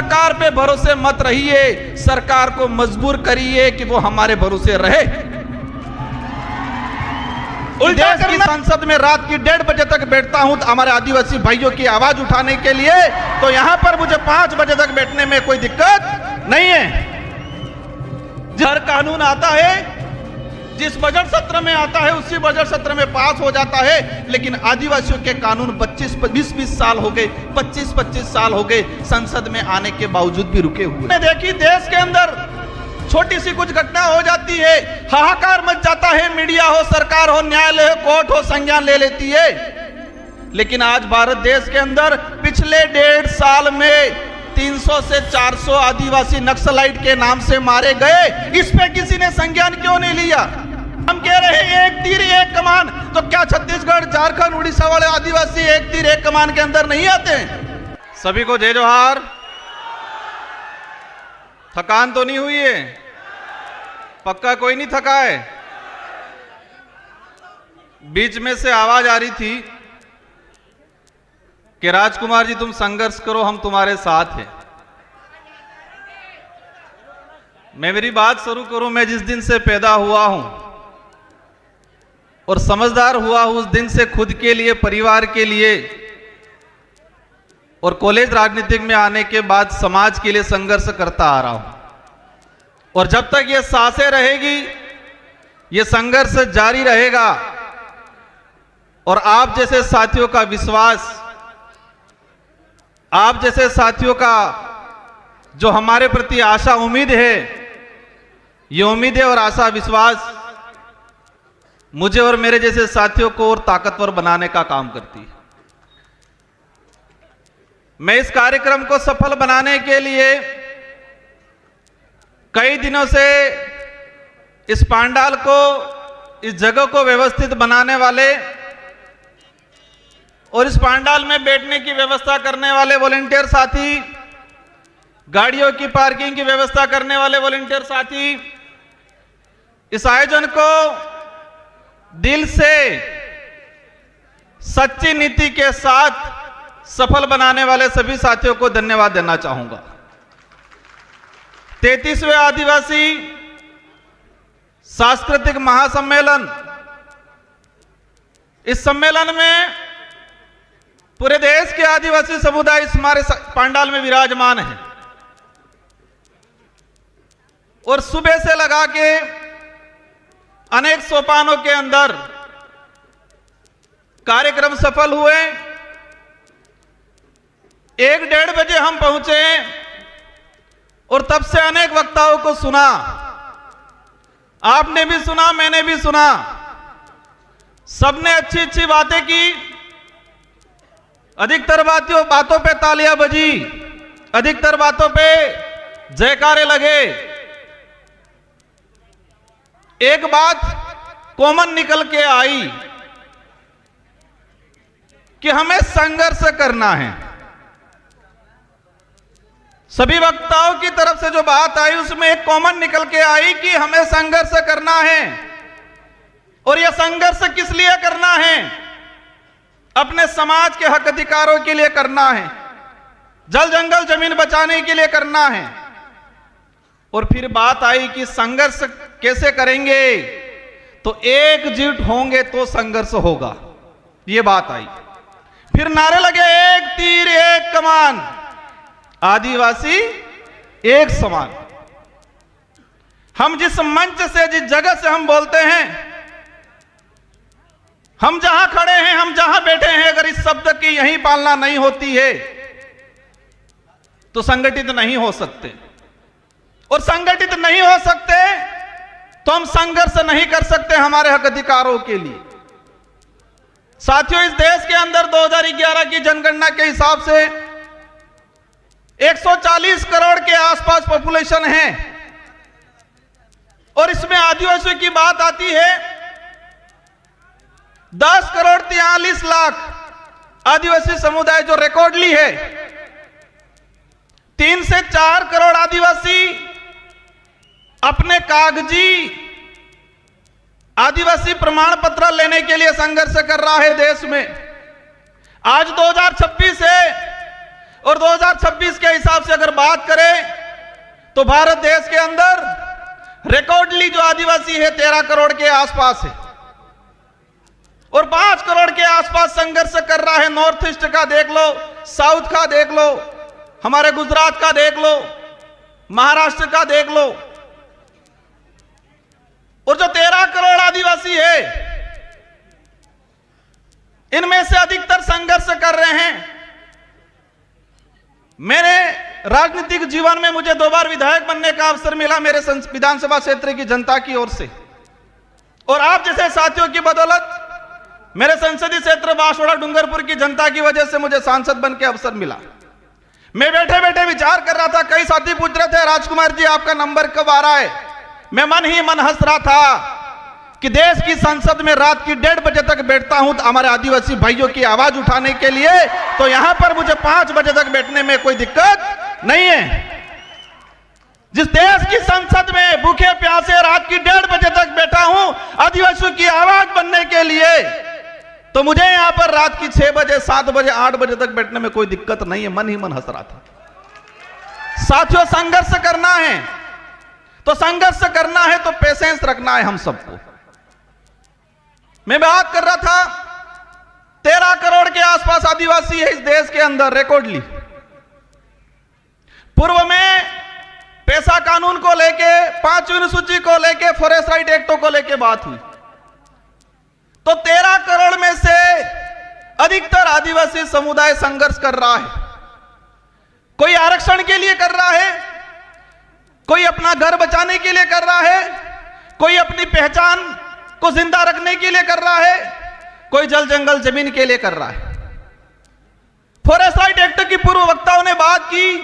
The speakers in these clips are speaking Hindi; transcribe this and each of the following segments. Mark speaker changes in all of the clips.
Speaker 1: सरकार पे भरोसे मत रहिए, सरकार को मजबूर करिए कि वो हमारे भरोसे रहे। उल्टा की संसद में रात की 1:30 बजे तक बैठता हूं हमारे आदिवासी भाइयों की आवाज उठाने के लिए, तो यहां पर मुझे 5 बजे तक बैठने में कोई दिक्कत नहीं है। हर कानून आता है, जिस बजट सत्र में आता है उसी बजट सत्र में पास हो जाता है, लेकिन आदिवासियों के कानून 20-20 साल हो गए, 25-25 साल हो गए संसद में आने के बावजूद भी रुके हुए। देखिए देश के अंदर छोटी सी कुछ घटना हो जाती है, हाहाकार मच जाता है, मीडिया हो, सरकार हो, न्यायालय हो, कोर्ट हो, संज्ञान ले लेती है। लेकिन आज भारत देश के अंदर पिछले 1.5 साल में 300 से 400 आदिवासी नक्सलाइट के नाम से मारे गए, इस पे किसी ने संज्ञान क्यों नहीं लिया? हम कह रहे हैं एक तीर एक कमान, तो क्या छत्तीसगढ़, झारखंड, उड़ीसा वाले आदिवासी एक तीर एक कमान के अंदर नहीं आते? सभी को जय जोहार। थकान तो नहीं हुई है? पक्का कोई नहीं थका है? बीच में से आवाज आ रही थी कि राजकुमार जी तुम संघर्ष करो, हम तुम्हारे साथ हैं। मैं मेरी बात शुरू करूं, मैं जिस दिन से पैदा हुआ हूं और समझदार हुआ हूं, उस दिन से खुद के लिए, परिवार के लिए और कॉलेज राजनीतिक में आने के बाद समाज के लिए संघर्ष करता आ रहा हूं। और जब तक ये सांसें रहेगी, ये संघर्ष जारी रहेगा। और आप जैसे साथियों का विश्वास, आप जैसे साथियों का जो हमारे प्रति आशा उम्मीद है, ये उम्मीदें और आशा विश्वास मुझे और मेरे जैसे साथियों को और ताकतवर बनाने का काम करती है। मैं इस कार्यक्रम को सफल बनाने के लिए कई दिनों से इस पांडाल को, इस जगह को व्यवस्थित बनाने वाले और इस पांडाल में बैठने की व्यवस्था करने वाले वॉलंटियर साथी, गाड़ियों की पार्किंग की व्यवस्था करने वाले वॉलंटियर साथी, इस आयोजन को दिल से सच्ची नीति के साथ सफल बनाने वाले सभी साथियों को धन्यवाद देना चाहूंगा। 33वें आदिवासी सांस्कृतिक महासम्मेलन, इस सम्मेलन में पूरे देश के आदिवासी समुदाय इस हमारे पांडाल में विराजमान है और सुबह से लगा के अनेक सोपानों के अंदर कार्यक्रम सफल हुए। 1-1:30 बजे हम पहुंचे और तब से अनेक वक्ताओं को सुना, आपने भी सुना, मैंने भी सुना। सबने अच्छी अच्छी बातें की, अधिकतर बातों पे तालियां बजी, अधिकतर बातों पे जयकारे लगे। एक बात कॉमन निकल के आई कि हमें संघर्ष करना है। सभी वक्ताओं की तरफ से जो बात आई उसमें एक कॉमन निकल के आई कि हमें संघर्ष करना है। और यह संघर्ष किस लिए करना है? अपने समाज के हक अधिकारों के लिए करना है, जल जंगल जमीन बचाने के लिए करना है। और फिर बात आई कि संघर्ष कैसे करेंगे? तो एकजुट होंगे तो संघर्ष होगा, ये बात आई। फिर नारे लगे, एक तीर एक कमान, आदिवासी एक समान। हम जिस मंच से, जिस जगह से हम बोलते हैं, हम जहां खड़े हैं, हम जहां बैठे हैं, अगर इस शब्द की यही पालना नहीं होती है तो संगठित नहीं हो सकते। और संगठित नहीं हो सकते तो हम संघर्ष नहीं कर सकते हमारे हक अधिकारों के लिए। साथियों, इस देश के अंदर 2011 की जनगणना के हिसाब से 140 करोड़ के आसपास पॉपुलेशन है और इसमें आदिवासियों की बात आती है। 10 करोड़ 43 लाख आदिवासी समुदाय जो रिकॉर्डली है, 3 से 4 करोड़ आदिवासी अपने कागजी आदिवासी प्रमाण पत्र लेने के लिए संघर्ष कर रहा है देश में। आज 2026 है और 2026 के हिसाब से अगर बात तो भारत देश के अंदर रिकॉर्डली जो आदिवासी है 13 करोड़ के आसपास है और 5 करोड़ के आसपास संघर्ष कर रहा है। नॉर्थ ईस्ट का देख लो, साउथ का देख लो, हमारे गुजरात का देख लो, महाराष्ट्र का देख लो। और जो 13 करोड़ आदिवासी है, इनमें से अधिकतर संघर्ष कर रहे हैं। मेरे राजनीतिक जीवन में मुझे 2 बार विधायक बनने का अवसर मिला मेरे विधानसभा क्षेत्र की जनता की ओर से, और आप जैसे साथियों की बदौलत मेरे संसदीय क्षेत्र बांसवाड़ा डूंगरपुर की जनता की वजह से मुझे सांसद बन के अवसर मिला। मैं बैठे बैठे विचार कर रहा था, कई साथी पूछ रहे थे राजकुमार जी आपका नंबर कब आ रहा है। मैं मन ही मन हंस रहा था कि देश की संसद में रात की 1:30 बजे तक बैठता हूं तो हमारे आदिवासी भाइयों की आवाज उठाने के लिए, तो यहां पर मुझे 5 बजे तक बैठने में कोई दिक्कत नहीं है। जिस देश की संसद में भूखे प्यासे रात की 1:30 बजे तक बैठा हूं आदिवासियों की आवाज बनने के लिए, तो मुझे यहां पर रात की 6 बजे 7 बजे 8 बजे तक बैठने में कोई दिक्कत नहीं है। मन ही मन हंस रहा था। साथियों, संघर्ष करना है तो संघर्ष करना है तो पेशेंस रखना है हम सबको। मैं बात कर रहा था 13 करोड़ के आसपास आदिवासी है इस देश के अंदर रिकॉर्डली। पूर्व में पैसा कानून को लेके, 5वीं अनुसूची को लेके, फॉरेस्ट राइट एक्टों को लेके बात हुई, तो 13 करोड़ में से अधिकतर आदिवासी समुदाय संघर्ष कर रहा है। कोई आरक्षण के लिए कर रहा है, कोई अपना घर बचाने के लिए कर रहा है, कोई अपनी पहचान को जिंदा रखने के लिए कर रहा है, कोई जल जंगल जमीन के लिए कर रहा है। फॉरेस्ट राइट एक्ट की पूर्व वक्ताओं ने बात की,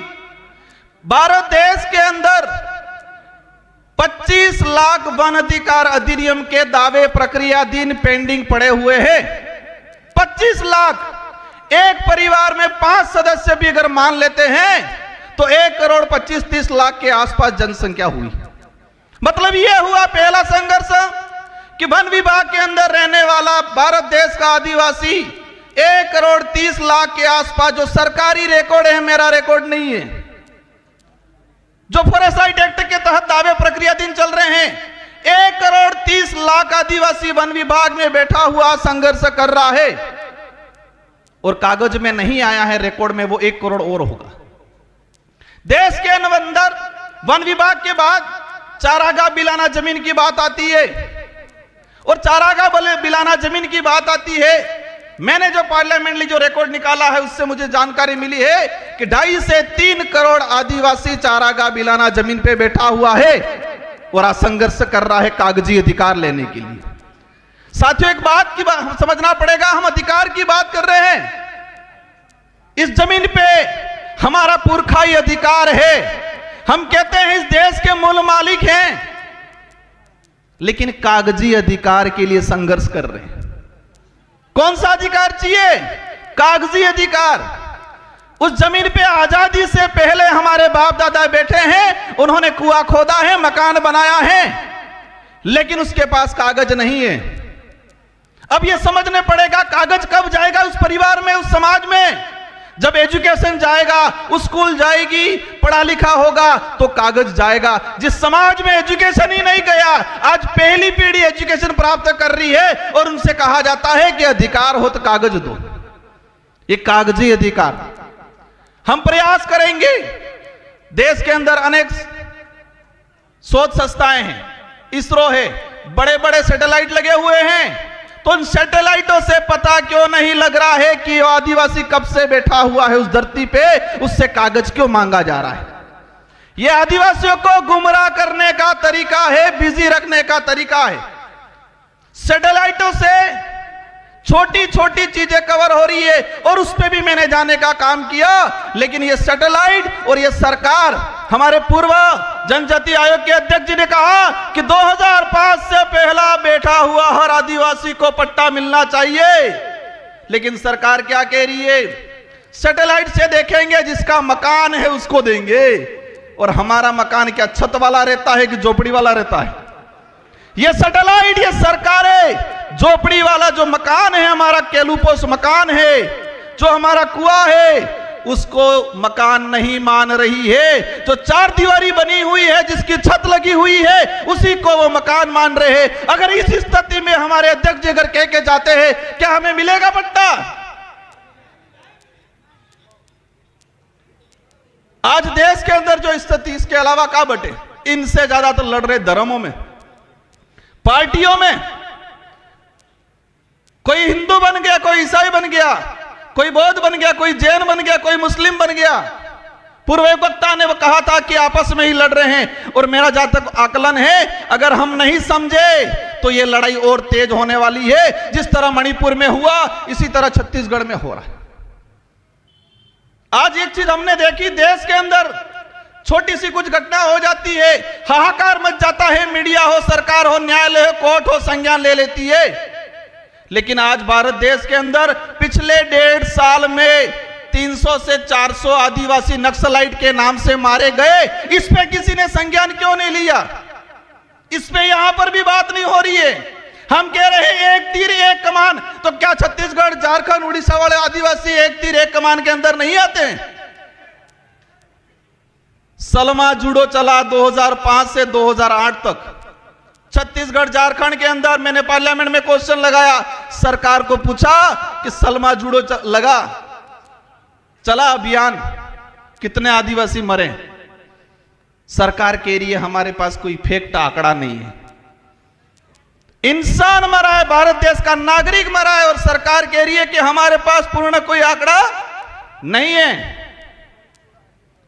Speaker 1: भारत देश के अंदर 25 लाख वन अधिकार अधिनियम के दावे प्रक्रियाधीन पेंडिंग पड़े हुए हैं। 25 लाख, एक परिवार में 5 सदस्य भी अगर मान लेते हैं तो 1 करोड़ 25-30 लाख के आसपास जनसंख्या हुई। मतलब यह हुआ पहला संघर्ष कि वन विभाग के अंदर रहने वाला भारत देश का आदिवासी 1 करोड़ 30 लाख के आसपास, जो सरकारी रिकॉर्ड है, मेरा रिकॉर्ड नहीं है, जो फॉरेस्ट राइट एक्ट के तहत दावे प्रक्रियाधीन चल रहे हैं, 1 करोड़ 30 लाख आदिवासी वन विभाग में बैठा हुआ संघर्ष कर रहा है और कागज में नहीं आया है रिकॉर्ड में, वो 1 करोड़ और होगा। देश के अंदर वन विभाग के बाद चारागाह बिलाना जमीन की बात आती है, और चारागाह बिलाना जमीन की बात आती है। मैंने जो पार्लियामेंटली जो रिकॉर्ड निकाला है उससे मुझे जानकारी मिली है कि 2.5 से 3 करोड़ आदिवासी चारागाह बिलाना जमीन पे बैठा हुआ है और संघर्ष कर रहा है कागजी अधिकार लेने के लिए। साथियों, एक बात की समझना पड़ेगा, हम अधिकार की बात कर रहे हैं, इस जमीन पे हमारा पुरखाई अधिकार है। हम कहते हैं इस देश के मूल मालिक हैं, लेकिन कागजी अधिकार के लिए संघर्ष कर रहे हैं। कौन सा अधिकार चाहिए? कागजी अधिकार। उस जमीन पे आजादी से पहले हमारे बाप दादा बैठे हैं, उन्होंने कुआं खोदा है, मकान बनाया है, लेकिन उसके पास कागज नहीं है। अब यह समझने पड़ेगा कागज कब जाएगा उस परिवार में, उस समाज में। जब एजुकेशन जाएगा, उस स्कूल जाएगी, पढ़ा लिखा होगा तो कागज जाएगा। जिस समाज में एजुकेशन ही नहीं गया, आज पहली पीढ़ी एजुकेशन प्राप्त कर रही है और उनसे कहा जाता है कि अधिकार हो तो कागज दो। ये कागजी अधिकार। हम प्रयास करेंगे, देश के अंदर अनेक शोध संस्थाएं हैं, इसरो है, बड़े बड़े सैटेलाइट लगे हुए हैं, तो उन सैटेलाइटों से पता क्यों नहीं लग रहा है कि आदिवासी कब से बैठा हुआ है उस धरती पे, उससे कागज क्यों मांगा जा रहा है? यह आदिवासियों को गुमराह करने का तरीका है, बिजी रखने का तरीका है। सैटेलाइटों से छोटी छोटी चीजें कवर हो रही है और उस पर भी मैंने जाने का काम किया, लेकिन ये सैटेलाइट और ये सरकार, हमारे पूर्व जनजाति आयोग के अध्यक्ष जी ने कहा कि 2005 से पहला बैठा हुआ हर आदिवासी को पट्टा मिलना चाहिए, लेकिन सरकार क्या कह रही है? सैटेलाइट से देखेंगे, जिसका मकान है उसको देंगे। और हमारा मकान क्या छत वाला रहता है कि झोपड़ी वाला रहता है? ये सैटेलाइट, ये सरकारें झोपड़ी वाला जो मकान है, हमारा केलूपोस मकान है, जो हमारा कुआं है, उसको मकान नहीं मान रही है। जो चार दीवारी बनी हुई है, जिसकी छत लगी हुई है, उसी को वो मकान मान रहे हैं। अगर इस स्थिति में हमारे अध्यक्ष जी अगर कह के जाते हैं, क्या हमें मिलेगा पट्टा? आज देश के अंदर जो स्थिति, इसके अलावा क्या बटे, इनसे ज्यादा तो लड़ रहे धर्मों में, पार्टियों में। कोई हिंदू बन गया, कोई ईसाई बन गया, कोई बौद्ध बन गया, कोई जैन बन गया, कोई मुस्लिम बन गया। पूर्व एक वक्ता ने कहा था कि आपस में ही लड़ रहे हैं, और मेरा जहां तक आकलन है, अगर हम नहीं समझे तो ये लड़ाई और तेज होने वाली है। जिस तरह मणिपुर में हुआ, इसी तरह छत्तीसगढ़ में हो रहा है। आज एक चीज हमने देखी, देश के अंदर छोटी सी कुछ घटना हो जाती है, हाहाकार मच जाता है, मीडिया हो, सरकार हो, न्यायालय हो, कोर्ट हो, संज्ञान ले लेती है। लेकिन आज भारत देश के अंदर पिछले 1.5 साल में 300 से 400 आदिवासी नक्सलाइट के नाम से मारे गए। इस पे किसी ने संज्ञान क्यों नहीं लिया? इस पे यहां पर भी बात नहीं हो रही है। हम कह रहे हैं एक तीर एक कमान, तो क्या छत्तीसगढ़, झारखंड, उड़ीसा वाले आदिवासी एक तीर एक कमान के अंदर नहीं आते हैं? सलमा जूडो चला 2005 से 2008 तक छत्तीसगढ़, झारखंड के अंदर। मैंने पार्लियामेंट में क्वेश्चन लगाया, सरकार को पूछा कि सलमा जूडो चला अभियान, कितने आदिवासी मरे? सरकार कह रही है हमारे पास कोई फेक्ट आंकड़ा नहीं है। इंसान मरा है, भारत देश का नागरिक मरा है, और सरकार कह रही है कि हमारे पास पूर्ण कोई आंकड़ा नहीं है।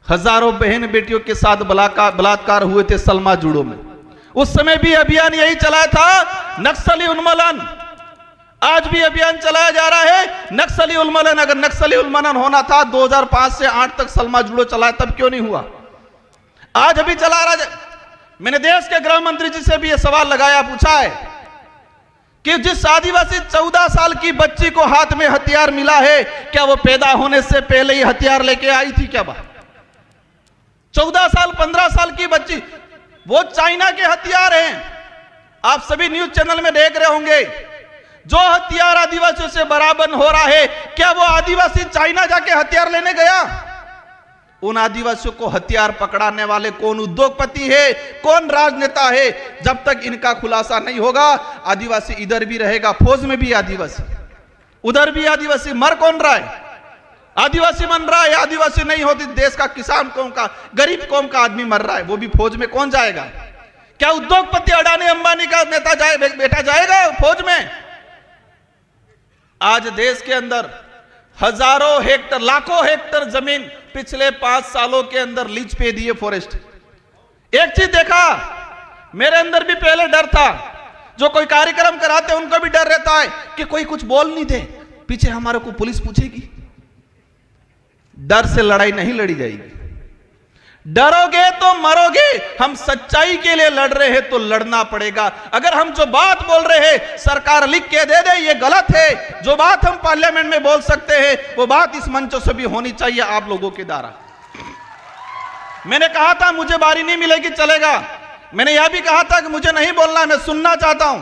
Speaker 1: हजारों बहन बेटियों के साथ बलात्कार हुए थे सलमा जूडो में। उस समय भी अभियान यही चलाया था, नक्सली उन्मूलन। आज भी अभियान चलाया जा रहा है, नक्सली उन्मूलन। अगर नक्सली उन्मूलन होना था 2005 से 8 तक सलमा जूडो चलाया, तब क्यों नहीं हुआ? आज अभी चला रहा है। मैंने देश के गृह मंत्री जी से भी यह सवाल लगाया, पूछा है कि जिस आदिवासी 14 साल की बच्ची को हाथ में हथियार मिला है, क्या वो पैदा होने से पहले ही हथियार लेके आई थी? क्या बात? 14 साल 15 साल की बच्ची, वो चाइना के हथियार हैं। आप सभी न्यूज चैनल में देख रहे होंगे, जो हथियार आदिवासियों से बराबर हो रहा है, क्या वो आदिवासी चाइना जाके हथियार लेने गया? उन आदिवासियों को हथियार पकड़ाने वाले कौन उद्योगपति है, कौन राजनेता है? जब तक इनका खुलासा नहीं होगा, आदिवासी इधर भी रहेगा, फौज में भी आदिवासी, उधर भी आदिवासी। मर कौन रहा है? आदिवासी मर रहा है। आदिवासी नहीं होती, देश का किसान कौम का, गरीब कौम का आदमी मर रहा है, वो भी फौज में कौन जाएगा? क्या उद्योगपति अडानी अंबानी का नेता बेटा जाएगा फौज में? आज देश के अंदर हजारों हेक्टर, लाखों हेक्टर जमीन पिछले 5 सालों के अंदर लीज पे दिए फॉरेस्ट। एक चीज देखा, मेरे अंदर भी पहले डर था, जो कोई कार्यक्रम कराते उनको भी डर रहता है कि कोई कुछ बोल नहीं दे, पीछे हमारे को पुलिस पूछेगी। डर से लड़ाई नहीं लड़ी जाएगी। डरोगे तो मरोगे। हम सच्चाई के लिए लड़ रहे हैं तो लड़ना पड़ेगा। अगर हम जो बात बोल रहे हैं, सरकार लिख के दे दे ये गलत है, जो बात हम पार्लियामेंट में बोल सकते हैं वो बात इस मंचों से भी होनी चाहिए आप लोगों के द्वारा। मैंने कहा था मुझे बारी नहीं मिलेगी, चलेगा। मैंने यह भी कहा था कि मुझे नहीं बोलना है, मैं सुनना चाहता हूं।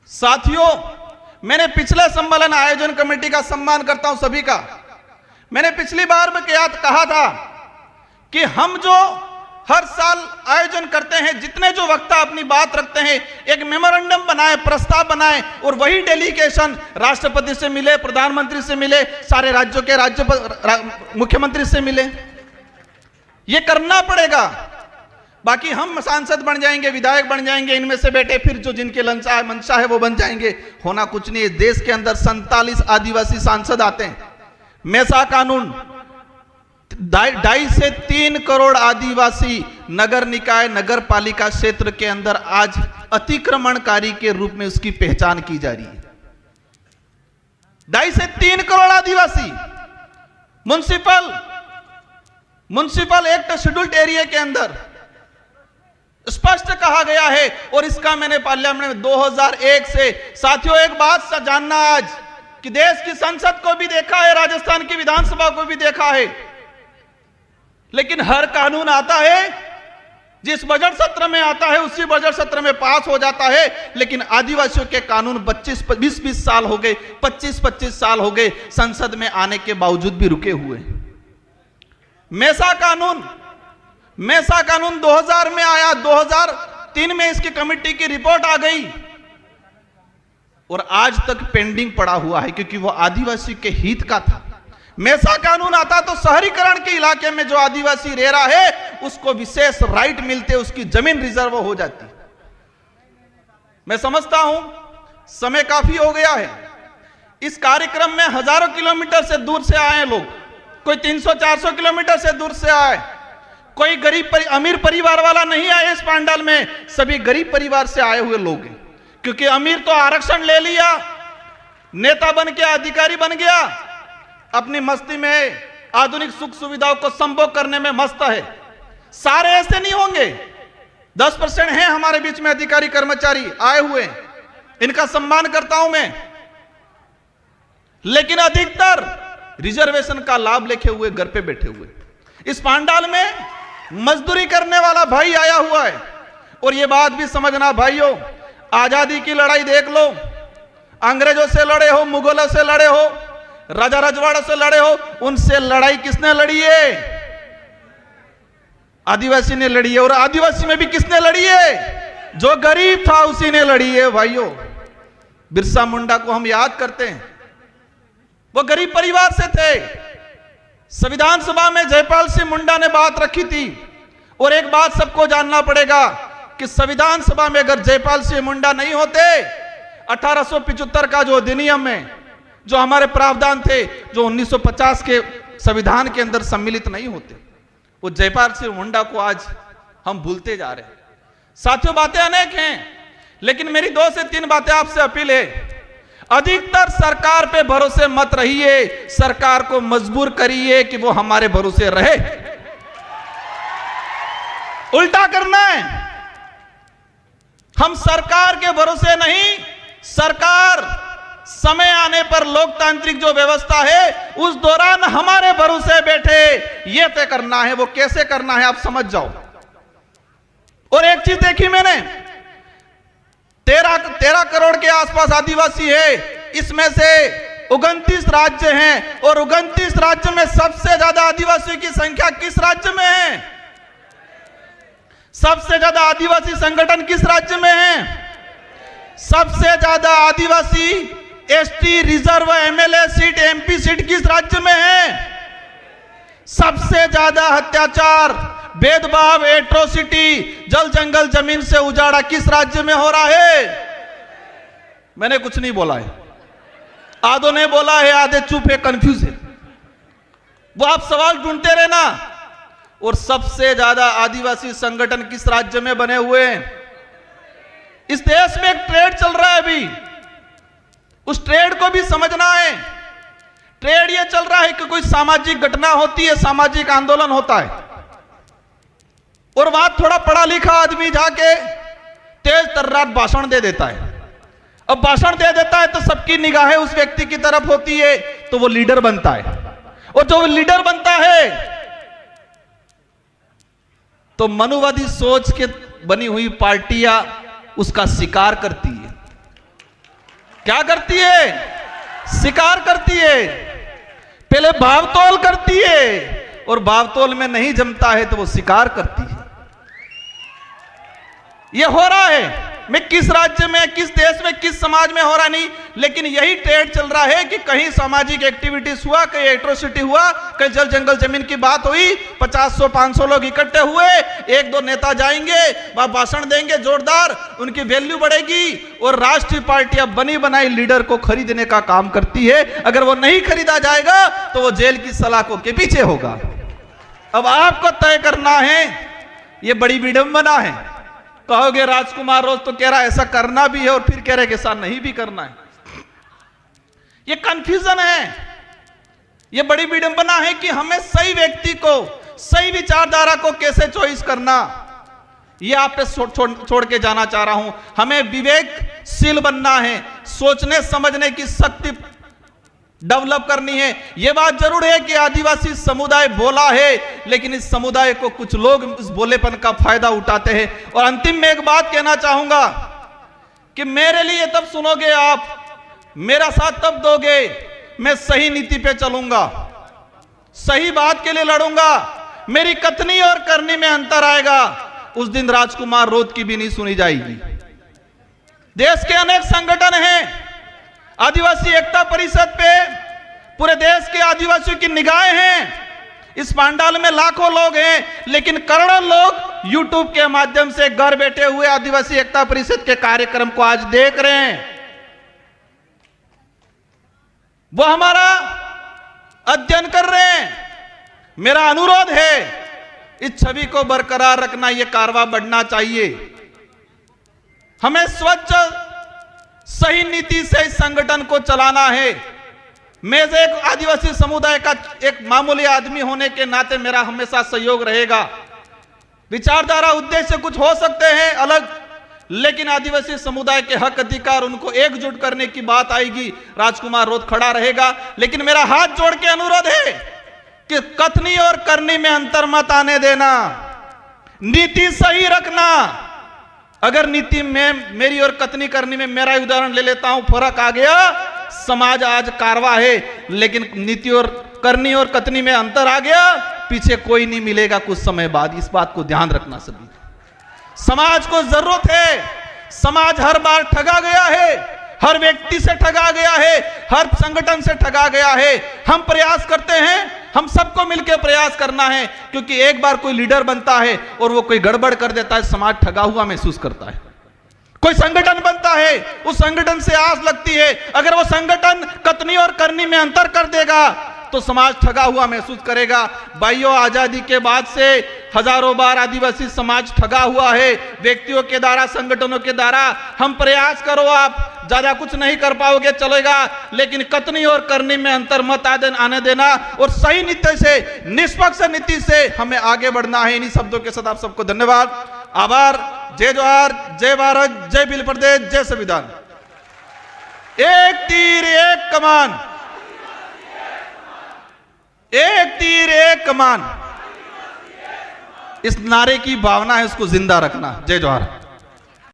Speaker 1: साथियों, मैंने पिछले सम्मेलन आयोजन कमेटी का सम्मान करता हूं सभी का। मैंने पिछली बार में कहा था कि हम जो हर साल आयोजन करते हैं, जितने जो वक्ता अपनी बात रखते हैं, एक मेमोरेंडम बनाए, प्रस्ताव बनाए, और वही डेलीगेशन राष्ट्रपति से मिले, प्रधानमंत्री से मिले, सारे राज्यों के मुख्यमंत्री से मिले। ये करना पड़ेगा। बाकी हम सांसद बन जाएंगे, विधायक बन जाएंगे, इनमें से बेटे फिर जो जिनके मंशा है वो बन जाएंगे, होना कुछ नहीं है। देश के अंदर 47 आदिवासी सांसद आते हैं। मेसा कानून 2.5 से 3 करोड़ आदिवासी नगर निकाय, नगर पालिका क्षेत्र के अंदर आज अतिक्रमणकारी के रूप में उसकी पहचान की जा रही है। 2.5 से 3 करोड़ आदिवासी म्युनिसिपल एक्ट शेड्यूल्ड एरिया के अंदर स्पष्ट कहा गया है। और इसका मैंने पार्लियामेंट में 2001 से, साथियों एक बात जानना आज कि देश की संसद को भी देखा है, राजस्थान की विधानसभा को भी देखा है, लेकिन हर कानून आता है जिस बजट सत्र में आता है उसी बजट सत्र में पास हो जाता है, लेकिन आदिवासियों के कानून 20-20 साल हो गए, 25-25 साल हो गए संसद में आने के बावजूद भी रुके हुए। मेसा कानून 2000 में आया, 2003 में इसकी कमेटी की रिपोर्ट आ गई और आज तक पेंडिंग पड़ा हुआ है, क्योंकि वो आदिवासी के हित का था। मेसा कानून आता तो शहरीकरण के इलाके में जो आदिवासी रह रहा है उसको विशेष राइट मिलते, उसकी जमीन रिजर्व हो जाती। मैं समझता हूं समय काफी हो गया है। इस कार्यक्रम में हजारों किलोमीटर से दूर से आए लोग, कोई 300-400 किलोमीटर से दूर से आए, कोई अमीर परिवार वाला नहीं आए इस पंडाल में, सभी गरीब परिवार से आए हुए लोग हैं। क्योंकि अमीर तो आरक्षण ले लिया, नेता बन के अधिकारी बन गया, अपनी मस्ती में आधुनिक सुख सुविधाओं को संभोग करने में मस्त है। सारे ऐसे नहीं होंगे, 10% हैं हमारे बीच में अधिकारी कर्मचारी आए हुए, इनका सम्मान करता हूं मैं, लेकिन अधिकतर रिजर्वेशन का लाभ लेके हुए घर पे बैठे हुए। इस पंडाल में मजदूरी करने वाला भाई आया हुआ है। और यह बात भी समझना भाइयों, आजादी की लड़ाई देख लो, अंग्रेजों से लड़े हो, मुगलों से लड़े हो, राजा रजवाड़ों से लड़े हो, उनसे लड़ाई किसने लड़ी है? आदिवासी ने लड़ी है। और आदिवासी में भी किसने लड़ी है? जो गरीब था उसी ने लड़ी है भाइयों। बिरसा मुंडा को हम याद करते हैं, वो गरीब परिवार से थे। संविधान सभा में जयपाल सिंह मुंडा ने बात रखी थी। और एक बात सबको जानना पड़ेगा कि संविधान सभा में अगर जयपाल सिंह मुंडा नहीं होते, 1875 का जो अधिनियम में जो हमारे प्रावधान थे, जो 1950 के संविधान के अंदर सम्मिलित नहीं होते, वो जयपाल सिंह मुंडा को आज हम भूलते जा रहे हैं। साथियों, बातें अनेक हैं, लेकिन मेरी 2 से 3 बातें आपसे अपील है। अधिकतर सरकार पे भरोसे मत रहिए, सरकार को मजबूर करिए कि वो हमारे भरोसे रहे। उल्टा करना है, हम सरकार के भरोसे नहीं, सरकार समय आने पर लोकतांत्रिक जो व्यवस्था है उस दौरान हमारे भरोसे बैठे, यह तय करना है। वो कैसे करना है आप समझ जाओ। और एक चीज देखी मैंने, 13 करोड़ के आसपास आदिवासी है, इसमें से 29 राज्य हैं, और 29 राज्य में सबसे ज्यादा आदिवासियों की संख्या किस राज्य में है? सबसे ज्यादा आदिवासी संगठन किस राज्य में है? सबसे ज्यादा आदिवासी ST reserve MLA seat, MP seat किस राज्य में है? सबसे ज्यादा अत्याचार, भेदभाव, एट्रोसिटी, जल जंगल जमीन से उजाड़ा किस राज्य में हो रहा है? मैंने कुछ नहीं बोला है, आधों ने बोला है, आधे चुप है, कंफ्यूज है। वो आप सवाल ढूंढते रहना। और सबसे ज्यादा आदिवासी संगठन किस राज्य में बने हुए हैं? इस देश में एक ट्रेड चल रहा है अभी, उस ट्रेड को भी समझना है। ट्रेड ये चल रहा है कि कोई सामाजिक घटना होती है, सामाजिक आंदोलन होता है, और वहां थोड़ा पढ़ा लिखा आदमी जाके तेज तर्रार भाषण दे देता है। अब भाषण दे देता है तो सबकी निगाहें उस व्यक्ति की तरफ होती है, तो वो लीडर बनता है। और जो लीडर बनता है तो मनुवादी सोच के बनी हुई पार्टियां उसका शिकार करती है। क्या करती है? शिकार करती है। पहले भावतोल करती है, और भावतोल में नहीं जमता है तो वो शिकार करती है। ये हो रहा है, मैं किस राज्य में, किस देश में, किस समाज में हो रहा नहीं, लेकिन यही ट्रेड चल रहा है कि कहीं सामाजिक एक्टिविटीज हुआ, कहीं एट्रोसिटी हुआ, कहीं जल जंगल जमीन की बात हुई, 50-100-500 लोग इकट्ठे हुए, 1-2 नेता जाएंगे, वह भाषण देंगे जोरदार, उनकी वैल्यू बढ़ेगी, और राष्ट्रीय पार्टियां बनी बनाई लीडर को खरीदने का काम करती है। अगर वो नहीं खरीदा जाएगा तो वो जेल की सलाखों के पीछे होगा। अब आपको तय करना है, ये बड़ी विडंबना है। कहोगे राजकुमार रोज तो कह रहा है ऐसा करना भी है, और फिर कह रहे कि ऐसा नहीं भी करना है। ये कंफ्यूजन है, ये बड़ी विडंबना है कि हमें सही व्यक्ति को, सही विचारधारा को कैसे चॉइस करना, ये आप पे छोड़ के जाना चाह रहा हूं। हमें विवेकशील बनना है, सोचने समझने की शक्ति डेवलप करनी है। यह बात जरूर है कि आदिवासी समुदाय बोला है, लेकिन इस समुदाय को कुछ लोग इस बोलेपन का फायदा उठाते हैं। और अंतिम में एक बात कहना चाहूंगा कि मेरे लिए तब सुनोगे आप, मेरा साथ तब दोगे, मैं सही नीति पे चलूंगा, सही बात के लिए लड़ूंगा, मेरी कथनी और करनी में अंतर आएगा, उस दिन राजकुमार रोध की भी नहीं सुनी जाएगी। देश के अनेक संगठन हैं, आदिवासी एकता परिषद पे पूरे देश के आदिवासियों की निगाहें हैं। इस पांडाल में लाखों लोग हैं, लेकिन करोड़ों लोग यूट्यूब के माध्यम से घर बैठे हुए आदिवासी एकता परिषद के कार्यक्रम को आज देख रहे हैं। वो हमारा अध्ययन कर रहे हैं। मेरा अनुरोध है, इस छवि को बरकरार रखना, यह कारवां बढ़ना चाहिए। हमें स्वच्छ सही नीति से इस संगठन को चलाना है। मैं एक आदिवासी समुदाय का एक मामूली आदमी होने के नाते मेरा हमेशा सहयोग रहेगा। विचारधारा उद्देश्य कुछ हो सकते हैं अलग, लेकिन आदिवासी समुदाय के हक अधिकार, उनको एकजुट करने की बात आएगी, राजकुमार रोध खड़ा रहेगा। लेकिन मेरा हाथ जोड़ के अनुरोध है कि कथनी और करनी में अंतर मत आने देना, नीति सही रखना। अगर नीति में मेरी और कथनी करनी में, मेरा उदाहरण ले लेता हूं, फर्क आ गया, समाज आज कारवा है, लेकिन नीति और करनी और कथनी में अंतर आ गया, पीछे कोई नहीं मिलेगा कुछ समय बाद। इस बात को ध्यान रखना सभी। समाज को जरूरत है। समाज हर बार ठगा गया है, हर व्यक्ति से ठगा गया है, हर संगठन से ठगा गया है। हम प्रयास करते हैं, हम सबको मिलकर प्रयास करना है, क्योंकि एक बार कोई लीडर बनता है और वो कोई गड़बड़ कर देता है, समाज ठगा हुआ महसूस करता है। कोई संगठन बनता है, उस संगठन से आस लगती है, अगर वो संगठन कथनी और करनी में अंतर कर देगा तो समाज ठगा हुआ महसूस करेगा। भाइयों, आजादी के बाद से हजारों बार आदिवासी समाज ठगा हुआ है, व्यक्तियों के द्वारा, संगठनों के द्वारा। हम प्रयास करो, आप ज्यादा कुछ नहीं कर पाओगे चलेगा, लेकिन कथनी और करनी में अंतर मत आने देना, और सही नीति से, निष्पक्ष नीति से हमें आगे बढ़ना है। इन्हीं शब्दों के साथ आप सबको धन्यवाद, आभार। जय जोहार, जय भारत, जय बिल प्रदेश, जय संविधान। एक तीर एक कमान, एक तीर एक कमान, इस नारे की भावना है, उसको जिंदा रखना। जय जोहार।